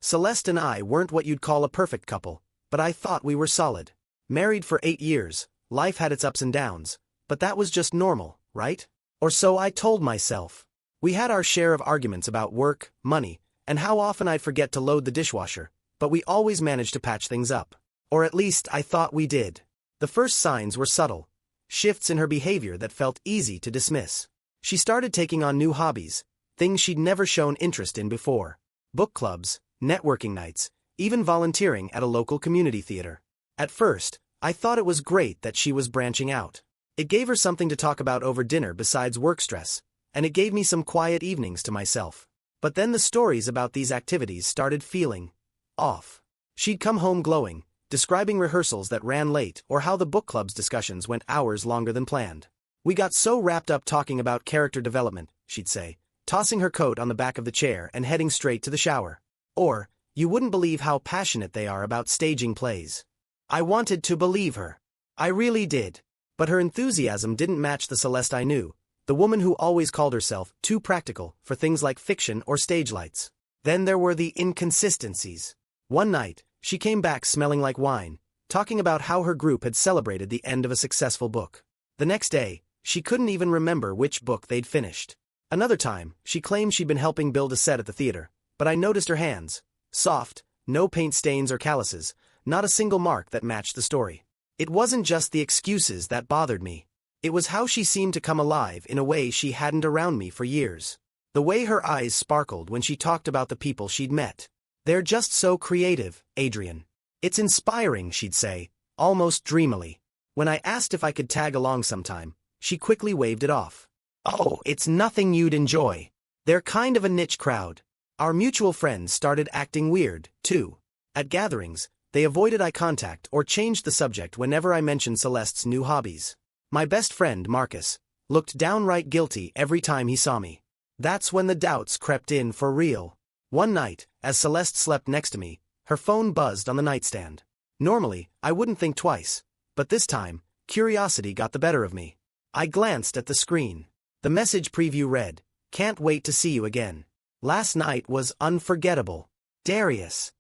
Celeste and I weren't what you'd call a perfect couple, but I thought we were solid. Married for 8 years, life had its ups and downs, but that was just normal, right? Or so I told myself. We had our share of arguments about work, money, and how often I'd forget to load the dishwasher, but we always managed to patch things up. Or at least I thought we did. The first signs were subtle. Shifts in her behavior that felt easy to dismiss. She started taking on new hobbies, things she'd never shown interest in before. Book clubs, networking nights, even volunteering at a local community theater. At first, I thought it was great that she was branching out. It gave her something to talk about over dinner besides work stress, and it gave me some quiet evenings to myself. But then the stories about these activities started feeling off. She'd come home glowing, describing rehearsals that ran late or how the book club's discussions went hours longer than planned. We got so wrapped up talking about character development, she'd say, tossing her coat on the back of the chair and heading straight to the shower. Or, you wouldn't believe how passionate they are about staging plays. I wanted to believe her. I really did. But her enthusiasm didn't match the Celeste I knew, the woman who always called herself too practical for things like fiction or stage lights. Then there were the inconsistencies. One night, she came back smelling like wine, talking about how her group had celebrated the end of a successful book. The next day, she couldn't even remember which book they'd finished. Another time, she claimed she'd been helping build a set at the theater, but I noticed her hands. Soft, no paint stains or calluses, not a single mark that matched the story. It wasn't just the excuses that bothered me. It was how she seemed to come alive in a way she hadn't around me for years. The way her eyes sparkled when she talked about the people she'd met. They're just so creative, Adrian. It's inspiring, she'd say, almost dreamily. When I asked if I could tag along sometime, she quickly waved it off. Oh, it's nothing you'd enjoy. They're kind of a niche crowd. Our mutual friends started acting weird, too. At gatherings, they avoided eye contact or changed the subject whenever I mentioned Celeste's new hobbies. My best friend, Marcus, looked downright guilty every time he saw me. That's when the doubts crept in for real. One night, as Celeste slept next to me, her phone buzzed on the nightstand. Normally, I wouldn't think twice, but this time, curiosity got the better of me. I glanced at the screen. The message preview read, "Can't wait to see you again. Last night was unforgettable. Darius."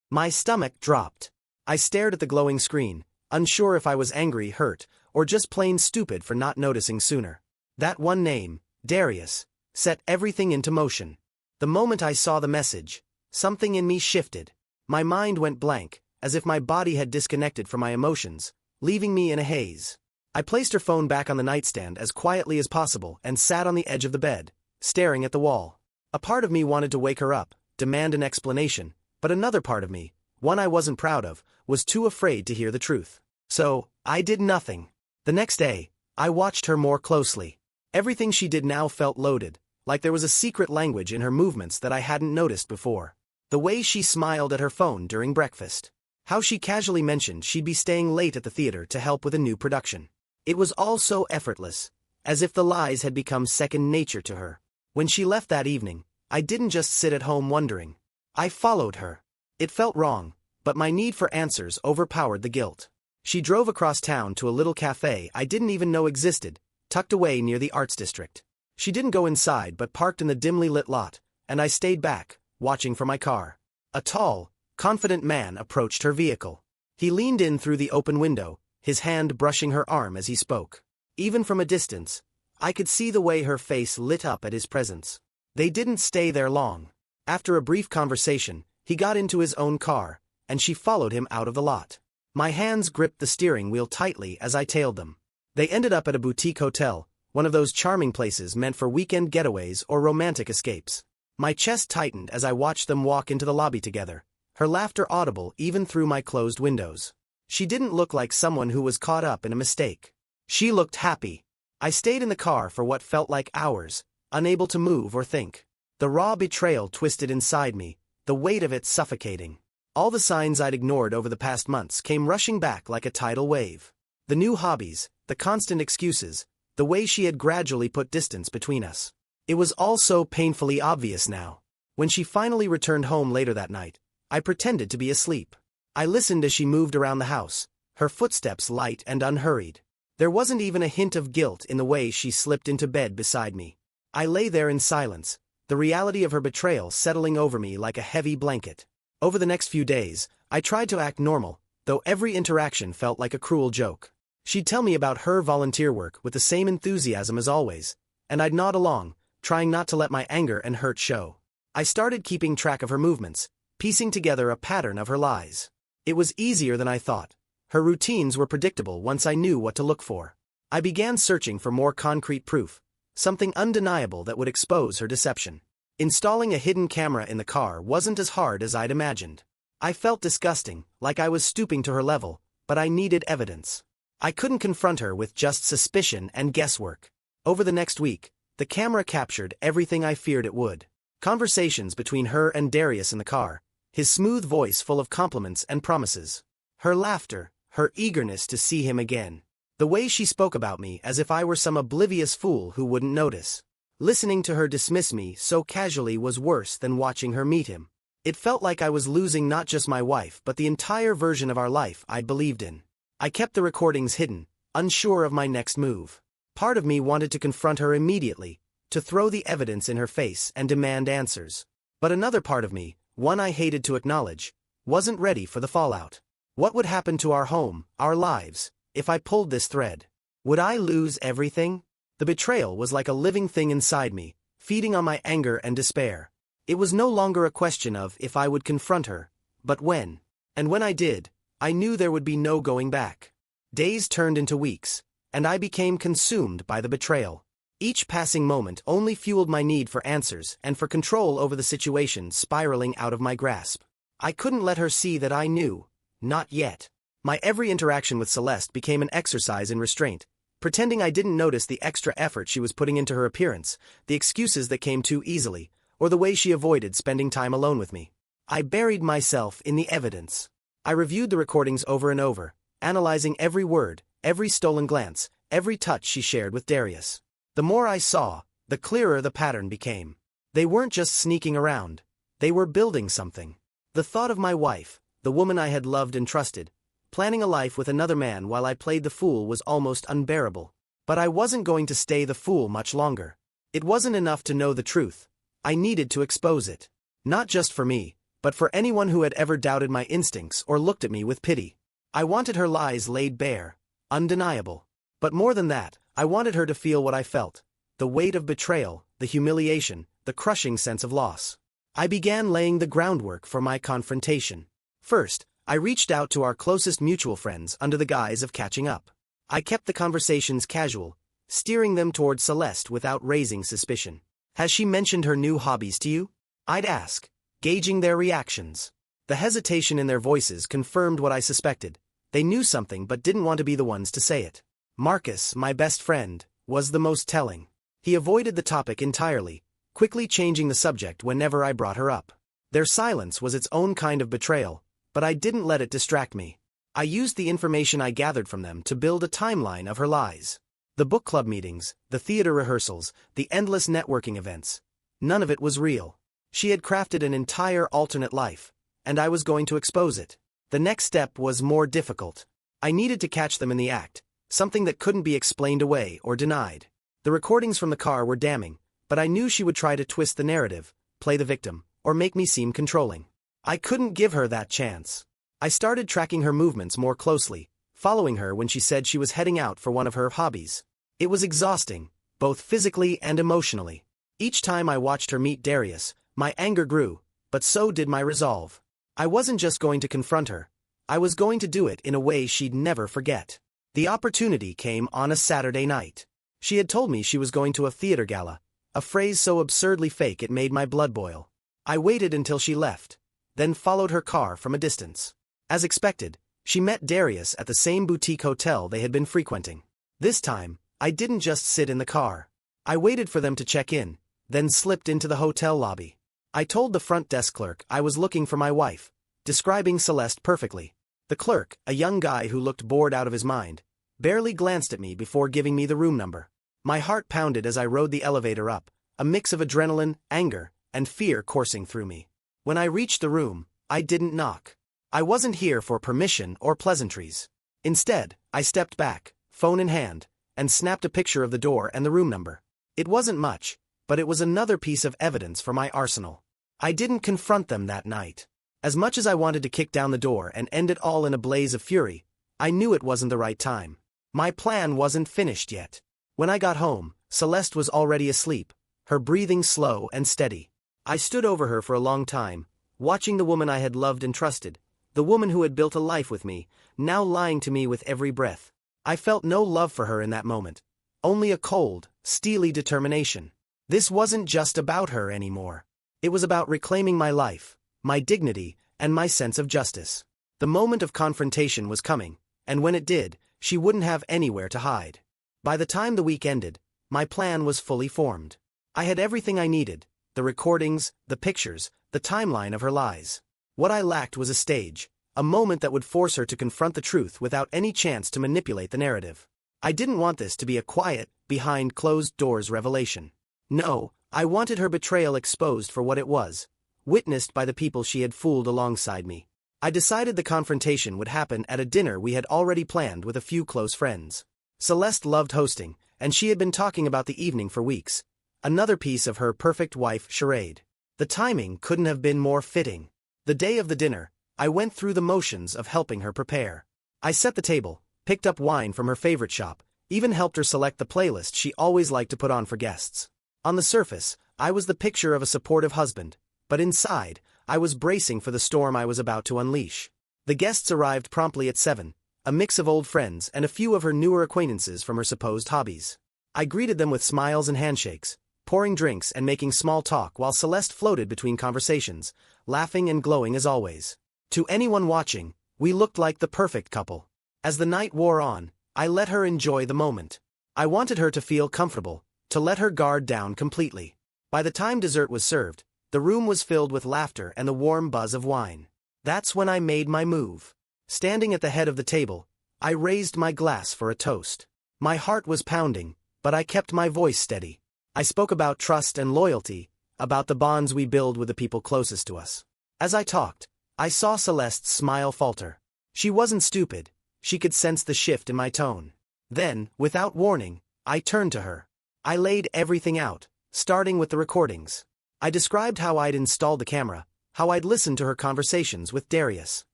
My stomach dropped. I stared at the glowing screen, unsure if I was angry, hurt, or just plain stupid for not noticing sooner. That one name, Darius, set everything into motion. The moment I saw the message, something in me shifted. My mind went blank, as if my body had disconnected from my emotions, leaving me in a haze. I placed her phone back on the nightstand as quietly as possible and sat on the edge of the bed, staring at the wall. A part of me wanted to wake her up, demand an explanation, but another part of me, one I wasn't proud of, was too afraid to hear the truth. So, I did nothing. The next day, I watched her more closely. Everything she did now felt loaded, like there was a secret language in her movements that I hadn't noticed before. The way she smiled at her phone during breakfast. How she casually mentioned she'd be staying late at the theater to help with a new production. It was all so effortless, as if the lies had become second nature to her. When she left that evening, I didn't just sit at home wondering. I followed her. It felt wrong, but my need for answers overpowered the guilt. She drove across town to a little cafe I didn't even know existed, tucked away near the arts district. She didn't go inside but parked in the dimly lit lot, and I stayed back, watching for my car. A tall, confident man approached her vehicle. He leaned in through the open window, his hand brushing her arm as he spoke. Even from a distance, I could see the way her face lit up at his presence. They didn't stay there long. After a brief conversation, he got into his own car, and she followed him out of the lot. My hands gripped the steering wheel tightly as I tailed them. They ended up at a boutique hotel, one of those charming places meant for weekend getaways or romantic escapes. My chest tightened as I watched them walk into the lobby together, her laughter audible even through my closed windows. She didn't look like someone who was caught up in a mistake. She looked happy. I stayed in the car for what felt like hours, unable to move or think. The raw betrayal twisted inside me, the weight of it suffocating. All the signs I'd ignored over the past months came rushing back like a tidal wave. The new hobbies, the constant excuses, the way she had gradually put distance between us. It was all so painfully obvious now. When she finally returned home later that night, I pretended to be asleep. I listened as she moved around the house, her footsteps light and unhurried. There wasn't even a hint of guilt in the way she slipped into bed beside me. I lay there in silence, the reality of her betrayal settling over me like a heavy blanket. Over the next few days, I tried to act normal, though every interaction felt like a cruel joke. She'd tell me about her volunteer work with the same enthusiasm as always, and I'd nod along, trying not to let my anger and hurt show. I started keeping track of her movements, piecing together a pattern of her lies. It was easier than I thought. Her routines were predictable once I knew what to look for. I began searching for more concrete proof, something undeniable that would expose her deception. Installing a hidden camera in the car wasn't as hard as I'd imagined. I felt disgusting, like I was stooping to her level, but I needed evidence. I couldn't confront her with just suspicion and guesswork. Over the next week, the camera captured everything I feared it would. Conversations between her and Darius in the car, his smooth voice full of compliments and promises. Her laughter, her eagerness to see him again. The way she spoke about me as if I were some oblivious fool who wouldn't notice. Listening to her dismiss me so casually was worse than watching her meet him. It felt like I was losing not just my wife but the entire version of our life I believed in. I kept the recordings hidden, unsure of my next move. Part of me wanted to confront her immediately, to throw the evidence in her face and demand answers. But another part of me, one I hated to acknowledge, wasn't ready for the fallout. What would happen to our home, our lives, if I pulled this thread? Would I lose everything? The betrayal was like a living thing inside me, feeding on my anger and despair. It was no longer a question of if I would confront her, but when. And when I did, I knew there would be no going back. Days turned into weeks, and I became consumed by the betrayal. Each passing moment only fueled my need for answers and for control over the situation spiraling out of my grasp. I couldn't let her see that I knew. Not yet. My every interaction with Celeste became an exercise in restraint, pretending I didn't notice the extra effort she was putting into her appearance, the excuses that came too easily, or the way she avoided spending time alone with me. I buried myself in the evidence. I reviewed the recordings over and over, analyzing every word, every stolen glance, every touch she shared with Darius. The more I saw, the clearer the pattern became. They weren't just sneaking around. They were building something. The thought of my wife, the woman I had loved and trusted, planning a life with another man while I played the fool was almost unbearable. But I wasn't going to stay the fool much longer. It wasn't enough to know the truth. I needed to expose it. Not just for me, but for anyone who had ever doubted my instincts or looked at me with pity. I wanted her lies laid bare, undeniable. But more than that, I wanted her to feel what I felt, the weight of betrayal, the humiliation, the crushing sense of loss. I began laying the groundwork for my confrontation. First, I reached out to our closest mutual friends under the guise of catching up. I kept the conversations casual, steering them toward Celeste without raising suspicion. "Has she mentioned her new hobbies to you?" I'd ask, gauging their reactions. The hesitation in their voices confirmed what I suspected. They knew something but didn't want to be the ones to say it. Marcus, my best friend, was the most telling. He avoided the topic entirely, quickly changing the subject whenever I brought her up. Their silence was its own kind of betrayal, but I didn't let it distract me. I used the information I gathered from them to build a timeline of her lies. The book club meetings, the theater rehearsals, the endless networking events. None of it was real. She had crafted an entire alternate life, and I was going to expose it. The next step was more difficult. I needed to catch them in the act, something that couldn't be explained away or denied. The recordings from the car were damning, but I knew she would try to twist the narrative, play the victim, or make me seem controlling. I couldn't give her that chance. I started tracking her movements more closely, following her when she said she was heading out for one of her hobbies. It was exhausting, both physically and emotionally. Each time I watched her meet Darius, my anger grew, but so did my resolve. I wasn't just going to confront her. I was going to do it in a way she'd never forget. The opportunity came on a Saturday night. She had told me she was going to a theater gala, a phrase so absurdly fake it made my blood boil. I waited until she left, then followed her car from a distance. As expected, she met Darius at the same boutique hotel they had been frequenting. This time, I didn't just sit in the car. I waited for them to check in, then slipped into the hotel lobby. I told the front desk clerk I was looking for my wife, describing Celeste perfectly. The clerk, a young guy who looked bored out of his mind, barely glanced at me before giving me the room number. My heart pounded as I rode the elevator up, a mix of adrenaline, anger, and fear coursing through me. When I reached the room, I didn't knock. I wasn't here for permission or pleasantries. Instead, I stepped back, phone in hand, and snapped a picture of the door and the room number. It wasn't much, but it was another piece of evidence for my arsenal. I didn't confront them that night. As much as I wanted to kick down the door and end it all in a blaze of fury, I knew it wasn't the right time. My plan wasn't finished yet. When I got home, Celeste was already asleep, her breathing slow and steady. I stood over her for a long time, watching the woman I had loved and trusted, the woman who had built a life with me, now lying to me with every breath. I felt no love for her in that moment, only a cold, steely determination. This wasn't just about her anymore. It was about reclaiming my life, my dignity, and my sense of justice. The moment of confrontation was coming, and when it did, she wouldn't have anywhere to hide. By the time the week ended, my plan was fully formed. I had everything I needed, the recordings, the pictures, the timeline of her lies. What I lacked was a stage, a moment that would force her to confront the truth without any chance to manipulate the narrative. I didn't want this to be a quiet, behind-closed-doors revelation. No, I wanted her betrayal exposed for what it was, witnessed by the people she had fooled alongside me. I decided the confrontation would happen at a dinner we had already planned with a few close friends. Celeste loved hosting, and she had been talking about the evening for weeks. Another piece of her perfect wife charade. The timing couldn't have been more fitting. The day of the dinner, I went through the motions of helping her prepare. I set the table, picked up wine from her favorite shop, even helped her select the playlist she always liked to put on for guests. On the surface, I was the picture of a supportive husband, but inside, I was bracing for the storm I was about to unleash. The guests arrived promptly at 7, a mix of old friends and a few of her newer acquaintances from her supposed hobbies. I greeted them with smiles and handshakes, pouring drinks and making small talk while Celeste floated between conversations, laughing and glowing as always. To anyone watching, we looked like the perfect couple. As the night wore on, I let her enjoy the moment. I wanted her to feel comfortable, to let her guard down completely. By the time dessert was served, the room was filled with laughter and the warm buzz of wine. That's when I made my move. Standing at the head of the table, I raised my glass for a toast. My heart was pounding, but I kept my voice steady. I spoke about trust and loyalty, about the bonds we build with the people closest to us. As I talked, I saw Celeste's smile falter. She wasn't stupid. She could sense the shift in my tone. Then, without warning, I turned to her. I laid everything out, starting with the recordings. I described how I'd installed the camera, how I'd listened to her conversations with Darius.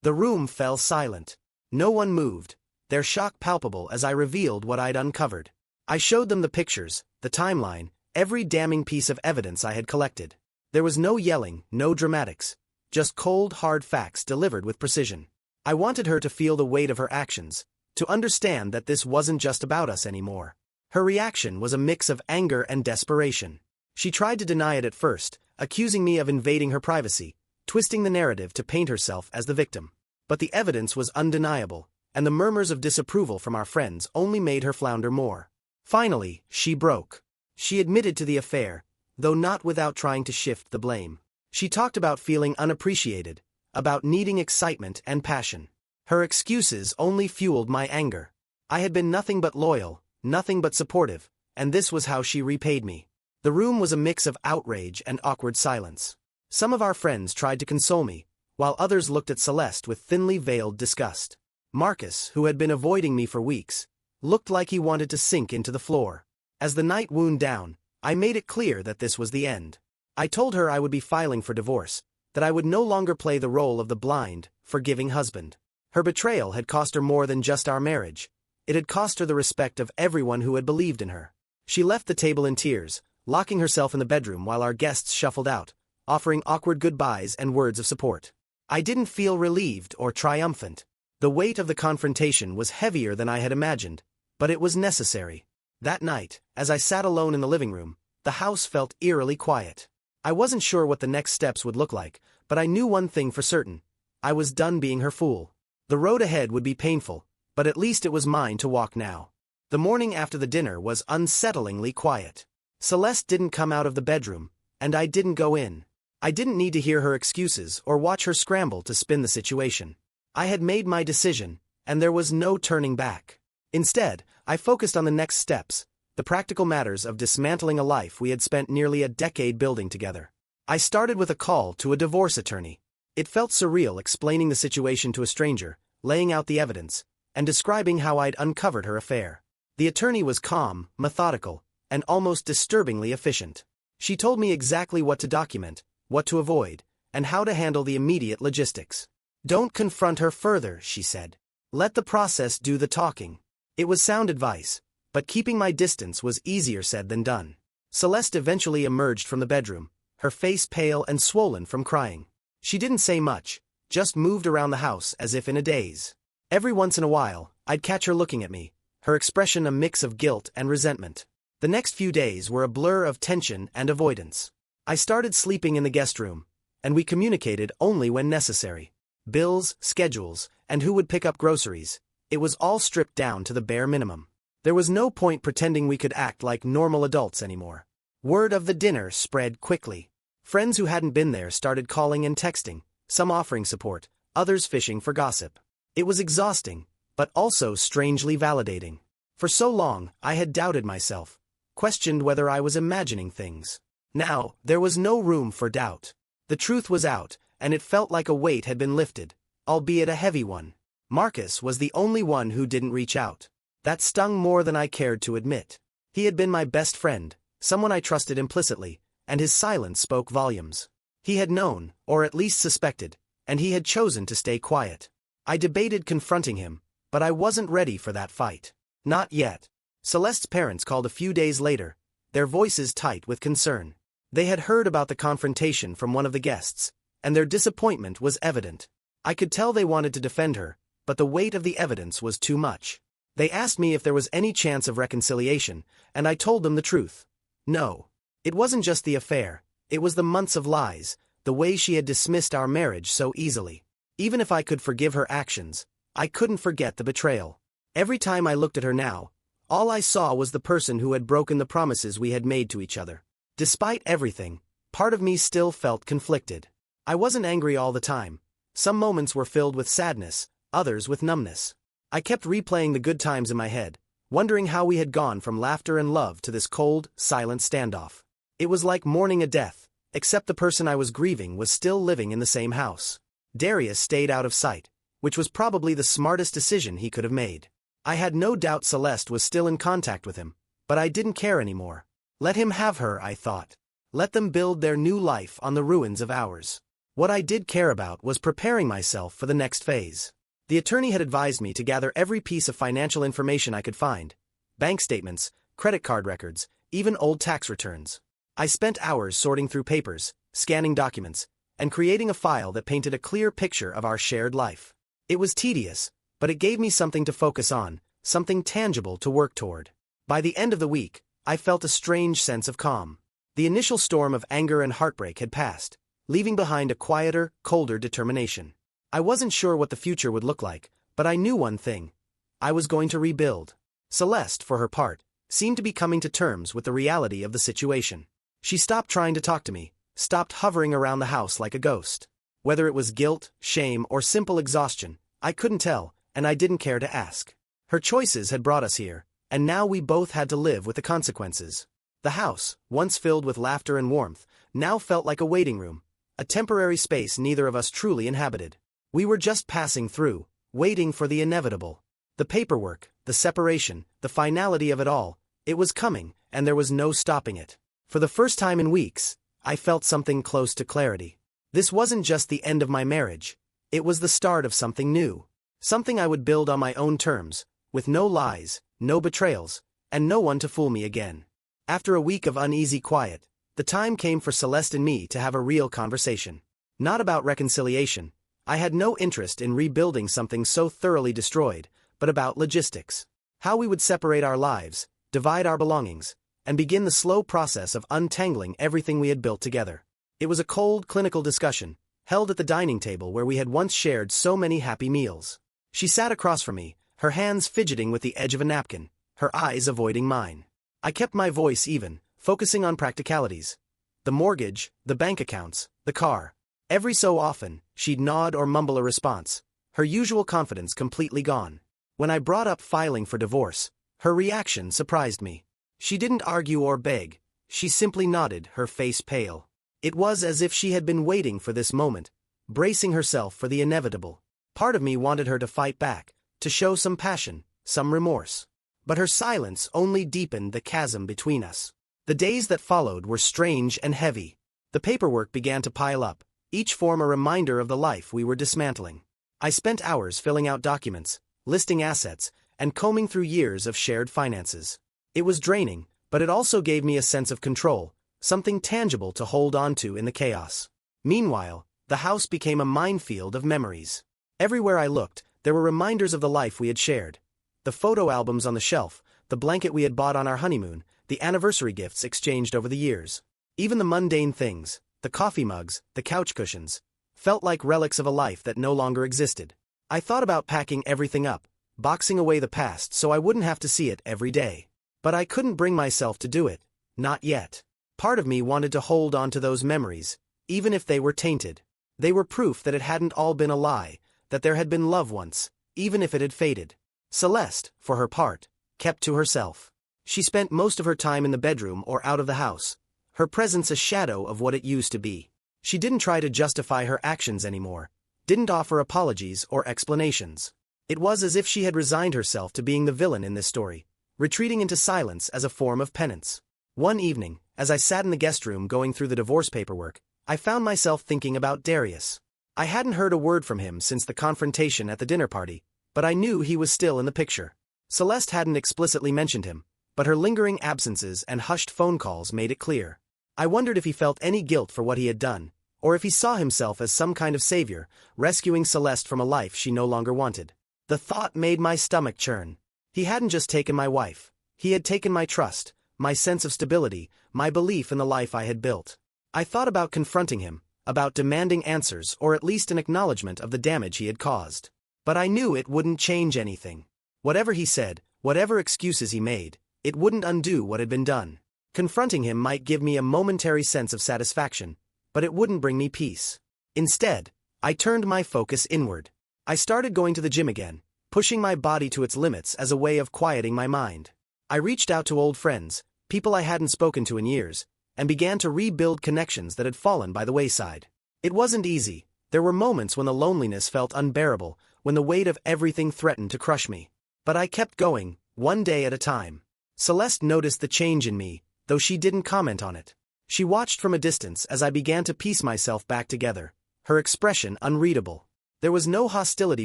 The room fell silent. No one moved, their shock palpable as I revealed what I'd uncovered. I showed them the pictures, the timeline, every damning piece of evidence I had collected. There was no yelling, no dramatics, just cold, hard facts delivered with precision. I wanted her to feel the weight of her actions, to understand that this wasn't just about us anymore. Her reaction was a mix of anger and desperation. She tried to deny it at first, accusing me of invading her privacy, twisting the narrative to paint herself as the victim. But the evidence was undeniable, and the murmurs of disapproval from our friends only made her flounder more. Finally, she broke. She admitted to the affair, though not without trying to shift the blame. She talked about feeling unappreciated, about needing excitement and passion. Her excuses only fueled my anger. I had been nothing but loyal, nothing but supportive, and this was how she repaid me. The room was a mix of outrage and awkward silence. Some of our friends tried to console me, while others looked at Celeste with thinly veiled disgust. Marcus, who had been avoiding me for weeks, looked like he wanted to sink into the floor. As the night wound down, I made it clear that this was the end. I told her I would be filing for divorce, that I would no longer play the role of the blind, forgiving husband. Her betrayal had cost her more than just our marriage. It had cost her the respect of everyone who had believed in her. She left the table in tears, locking herself in the bedroom while our guests shuffled out, offering awkward goodbyes and words of support. I didn't feel relieved or triumphant. The weight of the confrontation was heavier than I had imagined, but it was necessary. That night, as I sat alone in the living room, the house felt eerily quiet. I wasn't sure what the next steps would look like, but I knew one thing for certain. I was done being her fool. The road ahead would be painful, but at least it was mine to walk now. The morning after the dinner was unsettlingly quiet. Celeste didn't come out of the bedroom, and I didn't go in. I didn't need to hear her excuses or watch her scramble to spin the situation. I had made my decision, and there was no turning back. Instead, I focused on the next steps, the practical matters of dismantling a life we had spent nearly a decade building together. I started with a call to a divorce attorney. It felt surreal explaining the situation to a stranger, laying out the evidence, and describing how I'd uncovered her affair. The attorney was calm, methodical, and almost disturbingly efficient. She told me exactly what to document, what to avoid, and how to handle the immediate logistics. Don't confront her further, she said. Let the process do the talking. It was sound advice, but keeping my distance was easier said than done. Celeste eventually emerged from the bedroom, her face pale and swollen from crying. She didn't say much, just moved around the house as if in a daze. Every once in a while, I'd catch her looking at me, her expression a mix of guilt and resentment. The next few days were a blur of tension and avoidance. I started sleeping in the guest room, and we communicated only when necessary. Bills, schedules, and who would pick up groceries. It was all stripped down to the bare minimum. There was no point pretending we could act like normal adults anymore. Word of the dinner spread quickly. Friends who hadn't been there started calling and texting, some offering support, others fishing for gossip. It was exhausting, but also strangely validating. For so long, I had doubted myself, questioned whether I was imagining things. Now, there was no room for doubt. The truth was out, and it felt like a weight had been lifted, albeit a heavy one. Marcus was the only one who didn't reach out. That stung more than I cared to admit. He had been my best friend, someone I trusted implicitly, and his silence spoke volumes. He had known, or at least suspected, and he had chosen to stay quiet. I debated confronting him, but I wasn't ready for that fight. Not yet. Celeste's parents called a few days later, their voices tight with concern. They had heard about the confrontation from one of the guests, and their disappointment was evident. I could tell they wanted to defend her, but the weight of the evidence was too much. They asked me if there was any chance of reconciliation, and I told them the truth. No. It wasn't just the affair, it was the months of lies, the way she had dismissed our marriage so easily. Even if I could forgive her actions, I couldn't forget the betrayal. Every time I looked at her now, all I saw was the person who had broken the promises we had made to each other. Despite everything, part of me still felt conflicted. I wasn't angry all the time. Some moments were filled with sadness, others with numbness. I kept replaying the good times in my head, wondering how we had gone from laughter and love to this cold, silent standoff. It was like mourning a death, except the person I was grieving was still living in the same house. Darius stayed out of sight, which was probably the smartest decision he could have made. I had no doubt Celeste was still in contact with him, but I didn't care anymore. Let him have her, I thought. Let them build their new life on the ruins of ours. What I did care about was preparing myself for the next phase. The attorney had advised me to gather every piece of financial information I could find: bank statements, credit card records, even old tax returns. I spent hours sorting through papers, scanning documents, and creating a file that painted a clear picture of our shared life. It was tedious, but it gave me something to focus on, something tangible to work toward. By the end of the week, I felt a strange sense of calm. The initial storm of anger and heartbreak had passed, leaving behind a quieter, colder determination. I wasn't sure what the future would look like, but I knew one thing. I was going to rebuild. Celeste, for her part, seemed to be coming to terms with the reality of the situation. She stopped trying to talk to me, stopped hovering around the house like a ghost. Whether it was guilt, shame, or simple exhaustion, I couldn't tell, and I didn't care to ask. Her choices had brought us here, and now we both had to live with the consequences. The house, once filled with laughter and warmth, now felt like a waiting room, a temporary space neither of us truly inhabited. We were just passing through, waiting for the inevitable. The paperwork, the separation, the finality of it all, it was coming, and there was no stopping it. For the first time in weeks, I felt something close to clarity. This wasn't just the end of my marriage, it was the start of something new. Something I would build on my own terms, with no lies, no betrayals, and no one to fool me again. After a week of uneasy quiet, the time came for Celeste and me to have a real conversation. Not about reconciliation. I had no interest in rebuilding something so thoroughly destroyed, but about logistics. How we would separate our lives, divide our belongings, and begin the slow process of untangling everything we had built together. It was a cold, clinical discussion, held at the dining table where we had once shared so many happy meals. She sat across from me, her hands fidgeting with the edge of a napkin, her eyes avoiding mine. I kept my voice even, focusing on practicalities. The mortgage, the bank accounts, the car. Every so often, she'd nod or mumble a response, her usual confidence completely gone. When I brought up filing for divorce, her reaction surprised me. She didn't argue or beg, she simply nodded, her face pale. It was as if she had been waiting for this moment, bracing herself for the inevitable. Part of me wanted her to fight back, to show some passion, some remorse. But her silence only deepened the chasm between us. The days that followed were strange and heavy. The paperwork began to pile up, each form a reminder of the life we were dismantling. I spent hours filling out documents, listing assets, and combing through years of shared finances. It was draining, but it also gave me a sense of control, something tangible to hold on to in the chaos. Meanwhile, the house became a minefield of memories. Everywhere I looked, there were reminders of the life we had shared. The photo albums on the shelf, the blanket we had bought on our honeymoon, the anniversary gifts exchanged over the years. Even the mundane things, the coffee mugs, the couch cushions, felt like relics of a life that no longer existed. I thought about packing everything up, boxing away the past so I wouldn't have to see it every day. But I couldn't bring myself to do it, not yet. Part of me wanted to hold on to those memories, even if they were tainted. They were proof that it hadn't all been a lie, that there had been love once, even if it had faded. Celeste, for her part, kept to herself. She spent most of her time in the bedroom or out of the house, her presence a shadow of what it used to be. She didn't try to justify her actions anymore, didn't offer apologies or explanations. It was as if she had resigned herself to being the villain in this story, retreating into silence as a form of penance. One evening, as I sat in the guest room going through the divorce paperwork, I found myself thinking about Darius. I hadn't heard a word from him since the confrontation at the dinner party, but I knew he was still in the picture. Celeste hadn't explicitly mentioned him, but her lingering absences and hushed phone calls made it clear. I wondered if he felt any guilt for what he had done, or if he saw himself as some kind of savior, rescuing Celeste from a life she no longer wanted. The thought made my stomach churn. He hadn't just taken my wife. He had taken my trust, my sense of stability, my belief in the life I had built. I thought about confronting him, about demanding answers or at least an acknowledgement of the damage he had caused. But I knew it wouldn't change anything. Whatever he said, whatever excuses he made, it wouldn't undo what had been done. Confronting him might give me a momentary sense of satisfaction, but it wouldn't bring me peace. Instead, I turned my focus inward. I started going to the gym again, pushing my body to its limits as a way of quieting my mind. I reached out to old friends, people I hadn't spoken to in years, and began to rebuild connections that had fallen by the wayside. It wasn't easy. There were moments when the loneliness felt unbearable, when the weight of everything threatened to crush me. But I kept going, one day at a time. Celeste noticed the change in me, though she didn't comment on it. She watched from a distance as I began to piece myself back together, her expression unreadable. There was no hostility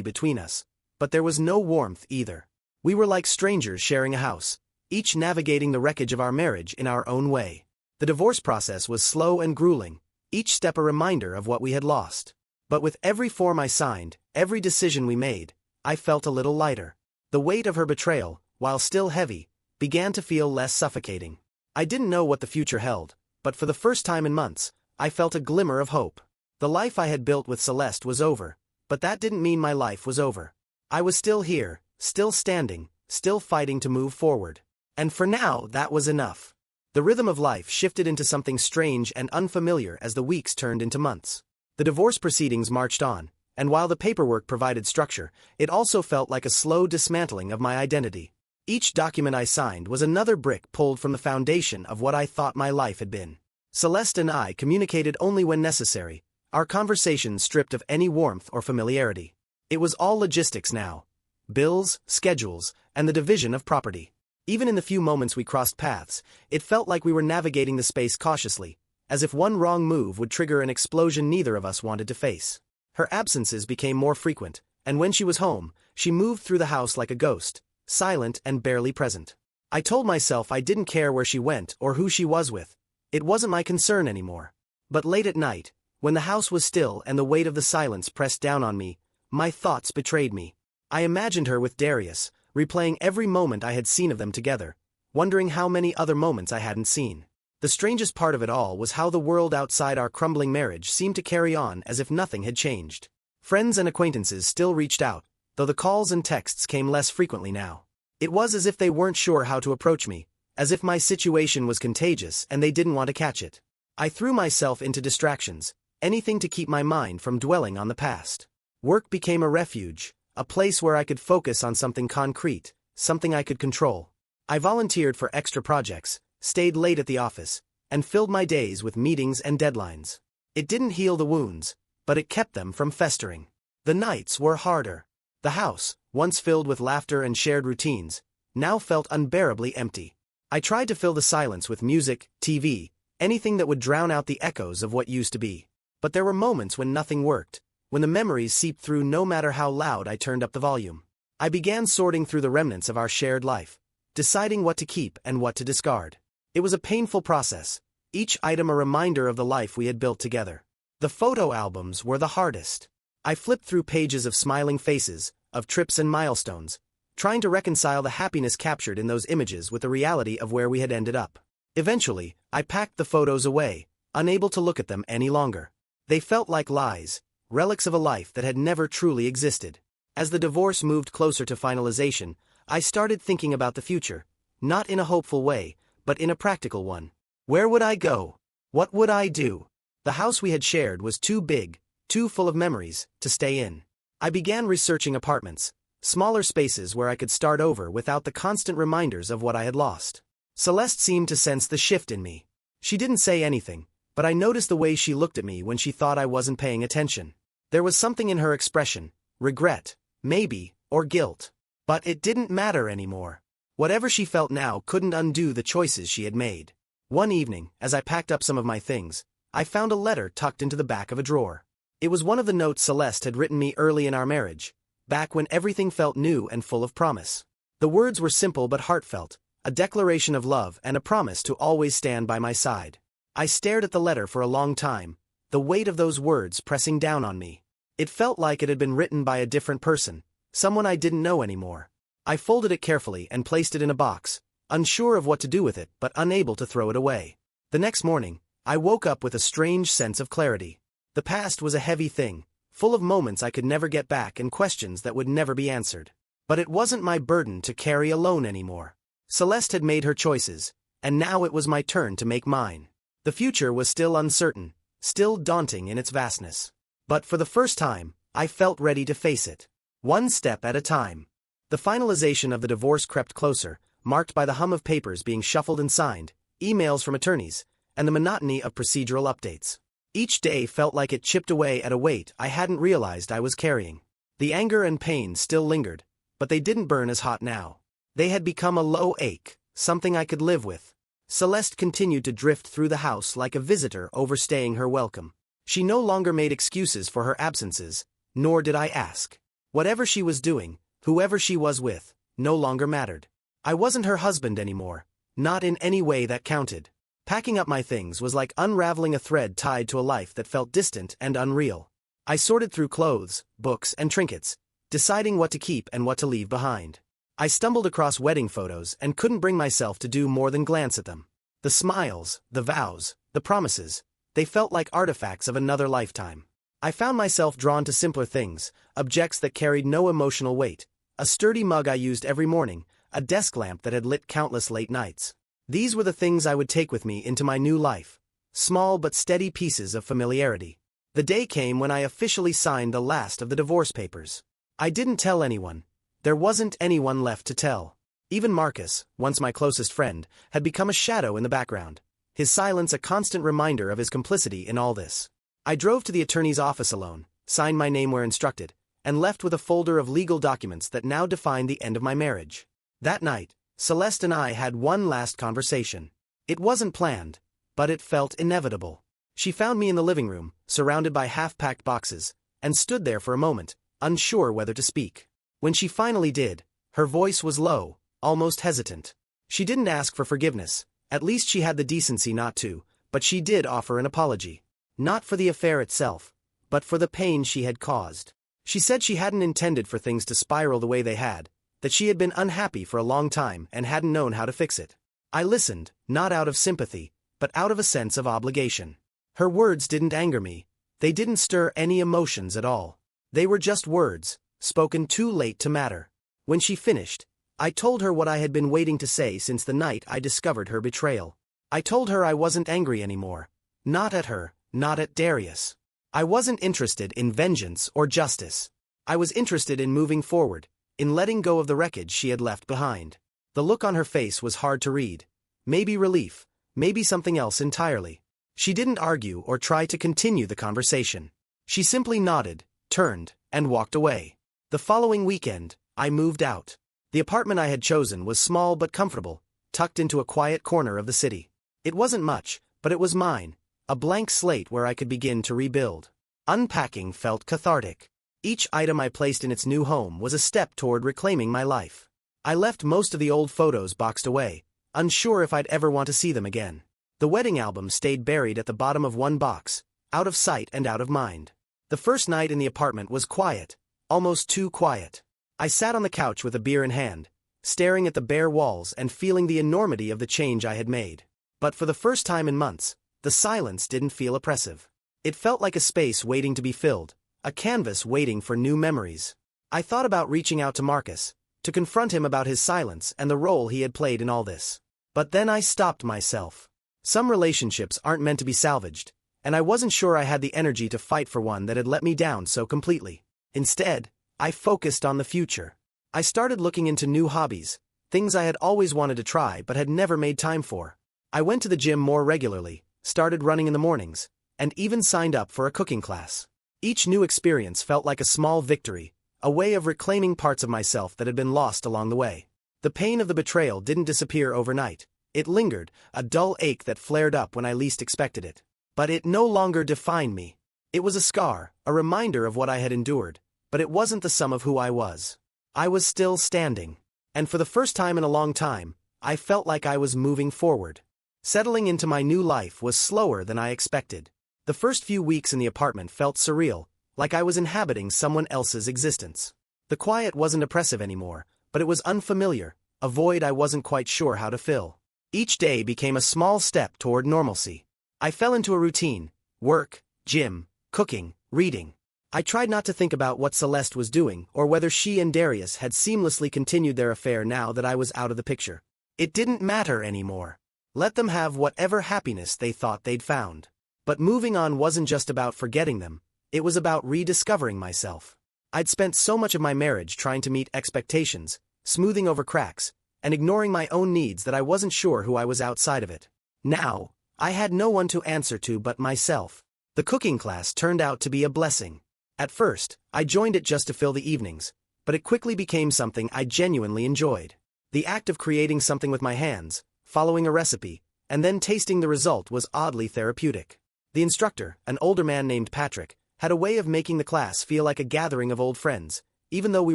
between us, but there was no warmth either. We were like strangers sharing a house, each navigating the wreckage of our marriage in our own way. The divorce process was slow and grueling, each step a reminder of what we had lost. But with every form I signed, every decision we made, I felt a little lighter. The weight of her betrayal, while still heavy, began to feel less suffocating. I didn't know what the future held, but for the first time in months, I felt a glimmer of hope. The life I had built with Celeste was over, but that didn't mean my life was over. I was still here, still standing, still fighting to move forward. And for now, that was enough. The rhythm of life shifted into something strange and unfamiliar as the weeks turned into months. The divorce proceedings marched on, and while the paperwork provided structure, it also felt like a slow dismantling of my identity. Each document I signed was another brick pulled from the foundation of what I thought my life had been. Celeste and I communicated only when necessary, our conversations stripped of any warmth or familiarity. It was all logistics now. Bills, schedules, and the division of property. Even in the few moments we crossed paths, it felt like we were navigating the space cautiously, as if one wrong move would trigger an explosion neither of us wanted to face. Her absences became more frequent, and when she was home, she moved through the house like a ghost, silent and barely present. I told myself I didn't care where she went or who she was with. It wasn't my concern anymore. But late at night, when the house was still and the weight of the silence pressed down on me, my thoughts betrayed me. I imagined her with Darius, replaying every moment I had seen of them together, wondering how many other moments I hadn't seen. The strangest part of it all was how the world outside our crumbling marriage seemed to carry on as if nothing had changed. Friends and acquaintances still reached out, though the calls and texts came less frequently now. It was as if they weren't sure how to approach me, as if my situation was contagious and they didn't want to catch it. I threw myself into distractions, anything to keep my mind from dwelling on the past. Work became a refuge, a place where I could focus on something concrete, something I could control. I volunteered for extra projects, stayed late at the office, and filled my days with meetings and deadlines. It didn't heal the wounds, but it kept them from festering. The nights were harder. The house, once filled with laughter and shared routines, now felt unbearably empty. I tried to fill the silence with music, TV, anything that would drown out the echoes of what used to be. But there were moments when nothing worked, when the memories seeped through no matter how loud I turned up the volume. I began sorting through the remnants of our shared life, deciding what to keep and what to discard. It was a painful process, each item a reminder of the life we had built together. The photo albums were the hardest. I flipped through pages of smiling faces, of trips and milestones, trying to reconcile the happiness captured in those images with the reality of where we had ended up. Eventually, I packed the photos away, unable to look at them any longer. They felt like lies, relics of a life that had never truly existed. As the divorce moved closer to finalization, I started thinking about the future, not in a hopeful way, but in a practical one. Where would I go? What would I do? The house we had shared was too big, too full of memories, to stay in. I began researching apartments, smaller spaces where I could start over without the constant reminders of what I had lost. Celeste seemed to sense the shift in me. She didn't say anything, but I noticed the way she looked at me when she thought I wasn't paying attention. There was something in her expression, regret, maybe, or guilt. But it didn't matter anymore. Whatever she felt now couldn't undo the choices she had made. One evening, as I packed up some of my things, I found a letter tucked into the back of a drawer. It was one of the notes Celeste had written me early in our marriage, back when everything felt new and full of promise. The words were simple but heartfelt, a declaration of love and a promise to always stand by my side. I stared at the letter for a long time, the weight of those words pressing down on me. It felt like it had been written by a different person, someone I didn't know anymore. I folded it carefully and placed it in a box, unsure of what to do with it but unable to throw it away. The next morning, I woke up with a strange sense of clarity. The past was a heavy thing, full of moments I could never get back and questions that would never be answered. But it wasn't my burden to carry alone anymore. Celeste had made her choices, and now it was my turn to make mine. The future was still uncertain, still daunting in its vastness. But for the first time, I felt ready to face it. One step at a time. The finalization of the divorce crept closer, marked by the hum of papers being shuffled and signed, emails from attorneys, and the monotony of procedural updates. Each day felt like it chipped away at a weight I hadn't realized I was carrying. The anger and pain still lingered, but they didn't burn as hot now. They had become a low ache, something I could live with. Celeste continued to drift through the house like a visitor overstaying her welcome. She no longer made excuses for her absences, nor did I ask. Whatever she was doing, whoever she was with, no longer mattered. I wasn't her husband anymore, not in any way that counted. Packing up my things was like unraveling a thread tied to a life that felt distant and unreal. I sorted through clothes, books, and trinkets, deciding what to keep and what to leave behind. I stumbled across wedding photos and couldn't bring myself to do more than glance at them. The smiles, the vows, the promises, they felt like artifacts of another lifetime. I found myself drawn to simpler things, objects that carried no emotional weight, a sturdy mug I used every morning, a desk lamp that had lit countless late nights. These were the things I would take with me into my new life, small but steady pieces of familiarity. The day came when I officially signed the last of the divorce papers. I didn't tell anyone. There wasn't anyone left to tell. Even Marcus, once my closest friend, had become a shadow in the background, his silence a constant reminder of his complicity in all this. I drove to the attorney's office alone, signed my name where instructed, and left with a folder of legal documents that now defined the end of my marriage. That night, Celeste and I had one last conversation. It wasn't planned, but it felt inevitable. She found me in the living room, surrounded by half-packed boxes, and stood there for a moment, unsure whether to speak. When she finally did, her voice was low, almost hesitant. She didn't ask for forgiveness, at least she had the decency not to, but she did offer an apology. Not for the affair itself, but for the pain she had caused. She said she hadn't intended for things to spiral the way they had, that she had been unhappy for a long time and hadn't known how to fix it. I listened, not out of sympathy, but out of a sense of obligation. Her words didn't anger me. They didn't stir any emotions at all. They were just words, spoken too late to matter. When she finished, I told her what I had been waiting to say since the night I discovered her betrayal. I told her I wasn't angry anymore. Not at her, not at Darius. I wasn't interested in vengeance or justice. I was interested in moving forward, in letting go of the wreckage she had left behind. The look on her face was hard to read. Maybe relief, maybe something else entirely. She didn't argue or try to continue the conversation. She simply nodded, turned, and walked away. The following weekend, I moved out. The apartment I had chosen was small but comfortable, tucked into a quiet corner of the city. It wasn't much, but it was mine, a blank slate where I could begin to rebuild. Unpacking felt cathartic. Each item I placed in its new home was a step toward reclaiming my life. I left most of the old photos boxed away, unsure if I'd ever want to see them again. The wedding album stayed buried at the bottom of one box, out of sight and out of mind. The first night in the apartment was quiet, almost too quiet. I sat on the couch with a beer in hand, staring at the bare walls and feeling the enormity of the change I had made. But for the first time in months, the silence didn't feel oppressive. It felt like a space waiting to be filled, a canvas waiting for new memories. I thought about reaching out to Marcus, to confront him about his silence and the role he had played in all this. But then I stopped myself. Some relationships aren't meant to be salvaged, and I wasn't sure I had the energy to fight for one that had let me down so completely. Instead, I focused on the future. I started looking into new hobbies, things I had always wanted to try but had never made time for. I went to the gym more regularly, started running in the mornings, and even signed up for a cooking class. Each new experience felt like a small victory, a way of reclaiming parts of myself that had been lost along the way. The pain of the betrayal didn't disappear overnight. It lingered, a dull ache that flared up when I least expected it. But it no longer defined me. It was a scar, a reminder of what I had endured, but it wasn't the sum of who I was. I was still standing. And for the first time in a long time, I felt like I was moving forward. Settling into my new life was slower than I expected. The first few weeks in the apartment felt surreal, like I was inhabiting someone else's existence. The quiet wasn't oppressive anymore, but it was unfamiliar, a void I wasn't quite sure how to fill. Each day became a small step toward normalcy. I fell into a routine: work, gym, cooking, reading. I tried not to think about what Celeste was doing or whether she and Darius had seamlessly continued their affair now that I was out of the picture. It didn't matter anymore. Let them have whatever happiness they thought they'd found. But moving on wasn't just about forgetting them, it was about rediscovering myself. I'd spent so much of my marriage trying to meet expectations, smoothing over cracks, and ignoring my own needs that I wasn't sure who I was outside of it. Now, I had no one to answer to but myself. The cooking class turned out to be a blessing. At first, I joined it just to fill the evenings, but it quickly became something I genuinely enjoyed. The act of creating something with my hands, following a recipe, and then tasting the result was oddly therapeutic. The instructor, an older man named Patrick, had a way of making the class feel like a gathering of old friends, even though we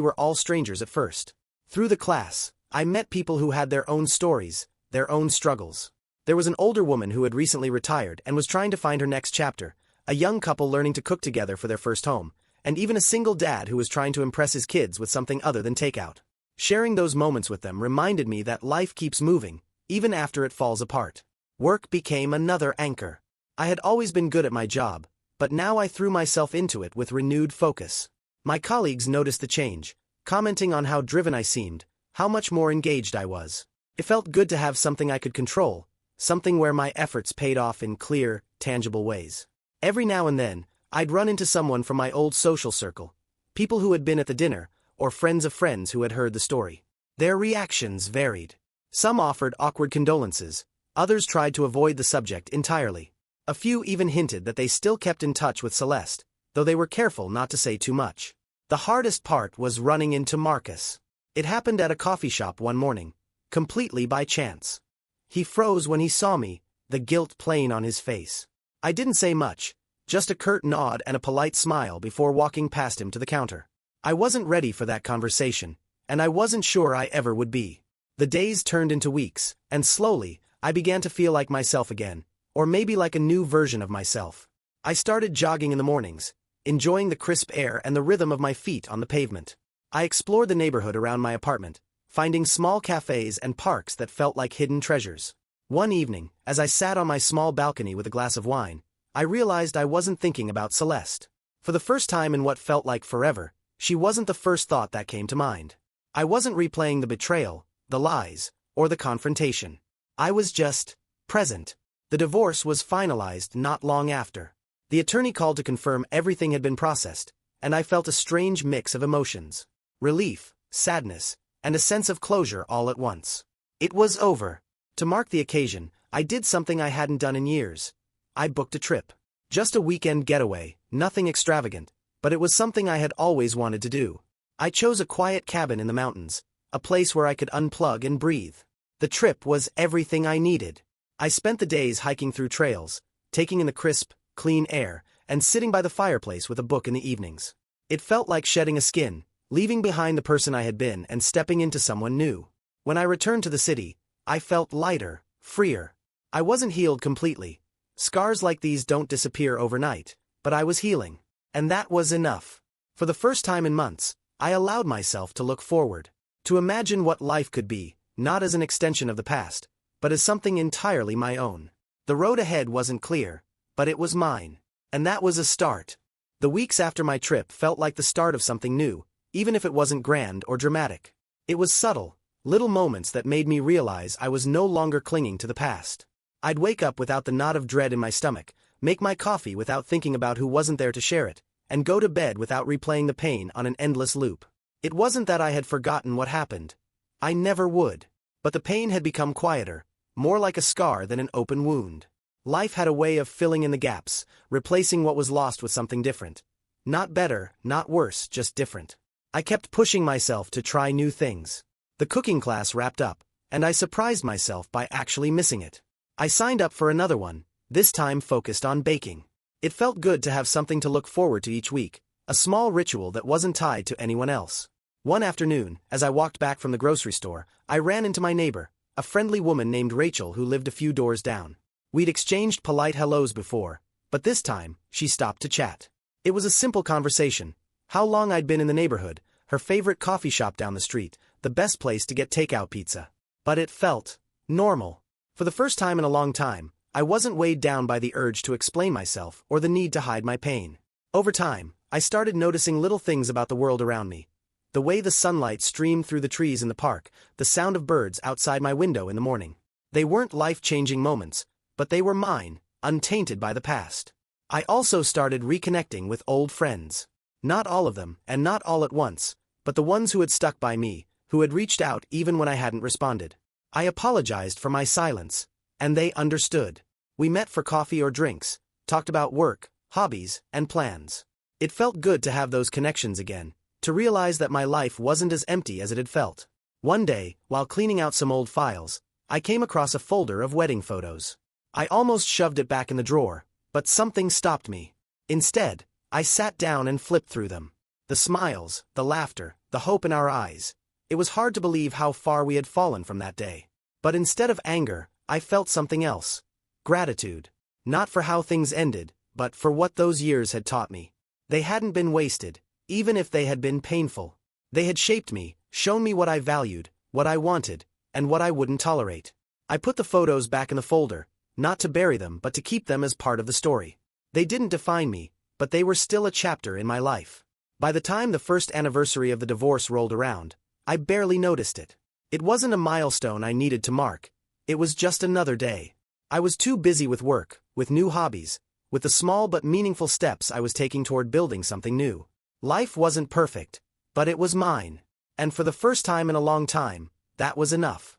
were all strangers at first. Through the class, I met people who had their own stories, their own struggles. There was an older woman who had recently retired and was trying to find her next chapter, a young couple learning to cook together for their first home, and even a single dad who was trying to impress his kids with something other than takeout. Sharing those moments with them reminded me that life keeps moving, even after it falls apart. Work became another anchor. I had always been good at my job, but now I threw myself into it with renewed focus. My colleagues noticed the change, commenting on how driven I seemed, how much more engaged I was. It felt good to have something I could control, something where my efforts paid off in clear, tangible ways. Every now and then, I'd run into someone from my old social circle, people who had been at the dinner, or friends of friends who had heard the story. Their reactions varied. Some offered awkward condolences, others tried to avoid the subject entirely. A few even hinted that they still kept in touch with Celeste, though they were careful not to say too much. The hardest part was running into Marcus. It happened at a coffee shop one morning, completely by chance. He froze when he saw me, the guilt plain on his face. I didn't say much, just a curt nod and a polite smile before walking past him to the counter. I wasn't ready for that conversation, and I wasn't sure I ever would be. The days turned into weeks, and slowly, I began to feel like myself again, or maybe like a new version of myself. I started jogging in the mornings, enjoying the crisp air and the rhythm of my feet on the pavement. I explored the neighborhood around my apartment, finding small cafes and parks that felt like hidden treasures. One evening, as I sat on my small balcony with a glass of wine, I realized I wasn't thinking about Celeste. For the first time in what felt like forever, she wasn't the first thought that came to mind. I wasn't replaying the betrayal, the lies, or the confrontation. I was just present. The divorce was finalized not long after. The attorney called to confirm everything had been processed, and I felt a strange mix of emotions. Relief, sadness, and a sense of closure all at once. It was over. To mark the occasion, I did something I hadn't done in years. I booked a trip. Just a weekend getaway, nothing extravagant, but it was something I had always wanted to do. I chose a quiet cabin in the mountains, a place where I could unplug and breathe. The trip was everything I needed. I spent the days hiking through trails, taking in the crisp, clean air, and sitting by the fireplace with a book in the evenings. It felt like shedding a skin, leaving behind the person I had been and stepping into someone new. When I returned to the city, I felt lighter, freer. I wasn't healed completely. Scars like these don't disappear overnight, but I was healing. And that was enough. For the first time in months, I allowed myself to look forward, to imagine what life could be, not as an extension of the past, but as something entirely my own. The road ahead wasn't clear, but it was mine. And that was a start. The weeks after my trip felt like the start of something new, even if it wasn't grand or dramatic. It was subtle, little moments that made me realize I was no longer clinging to the past. I'd wake up without the knot of dread in my stomach, make my coffee without thinking about who wasn't there to share it, and go to bed without replaying the pain on an endless loop. It wasn't that I had forgotten what happened. I never would. But the pain had become quieter, more like a scar than an open wound. Life had a way of filling in the gaps, replacing what was lost with something different. Not better, not worse, just different. I kept pushing myself to try new things. The cooking class wrapped up, and I surprised myself by actually missing it. I signed up for another one, this time focused on baking. It felt good to have something to look forward to each week, a small ritual that wasn't tied to anyone else. One afternoon, as I walked back from the grocery store, I ran into my neighbor, a friendly woman named Rachel who lived a few doors down. We'd exchanged polite hellos before, but this time, she stopped to chat. It was a simple conversation. How long I'd been in the neighborhood, her favorite coffee shop down the street, the best place to get takeout pizza. But it felt normal. For the first time in a long time, I wasn't weighed down by the urge to explain myself or the need to hide my pain. Over time, I started noticing little things about the world around me. The way the sunlight streamed through the trees in the park, the sound of birds outside my window in the morning. They weren't life-changing moments, but they were mine, untainted by the past. I also started reconnecting with old friends. Not all of them, and not all at once, but the ones who had stuck by me, who had reached out even when I hadn't responded. I apologized for my silence, and they understood. We met for coffee or drinks, talked about work, hobbies, and plans. It felt good to have those connections again, to realize that my life wasn't as empty as it had felt. One day, while cleaning out some old files, I came across a folder of wedding photos. I almost shoved it back in the drawer, but something stopped me. Instead, I sat down and flipped through them. The smiles, the laughter, the hope in our eyes. It was hard to believe how far we had fallen from that day. But instead of anger, I felt something else. Gratitude. Not for how things ended, but for what those years had taught me. They hadn't been wasted, even if they had been painful. They had shaped me, shown me what I valued, what I wanted, and what I wouldn't tolerate. I put the photos back in the folder, not to bury them but to keep them as part of the story. They didn't define me, but they were still a chapter in my life. By the time the first anniversary of the divorce rolled around, I barely noticed it. It wasn't a milestone I needed to mark. It was just another day. I was too busy with work, with new hobbies, with the small but meaningful steps I was taking toward building something new. Life wasn't perfect, but it was mine. And for the first time in a long time, that was enough.